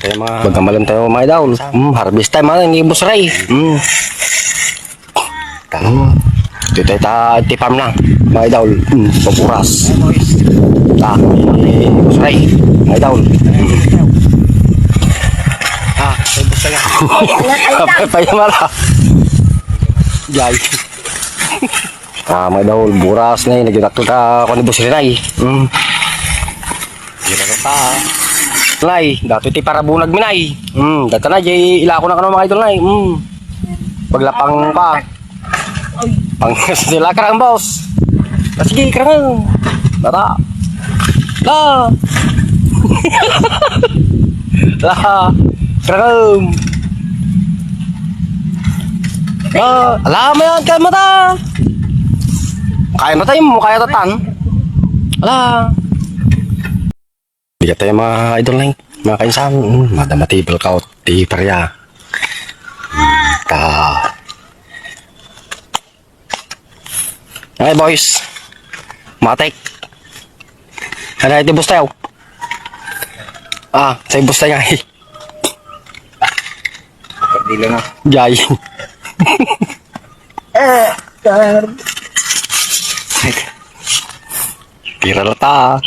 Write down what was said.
tayo mga magkamalan tayo mga idol. Harvest time mga ni Boss Ray. Dito tayo tipam na mga idol. Papuras. Ni Boss Ray mga idol. Ay, basta yan. Payamara. Jay. Mga idol, buras na yun. Naginato ka ako ni Boss Ray. Ginato ka. Nay, dato ti para bunag minay. Data na jay ila ko na kano mga idol nay. Paglapang pa. Pang sila karang boss. Sige, karang. Data. La. La. Karang. Alam mo yan kay mata. Kaya mata yung mukha tatan. Ala. Bigat tayo mga idol na mga kainsan. Mathematable ka o ti parya. Okay boys. Matek. Ano ito bus tayo? Sa bus tayo nga Dilo na. Jay. Tira na ta.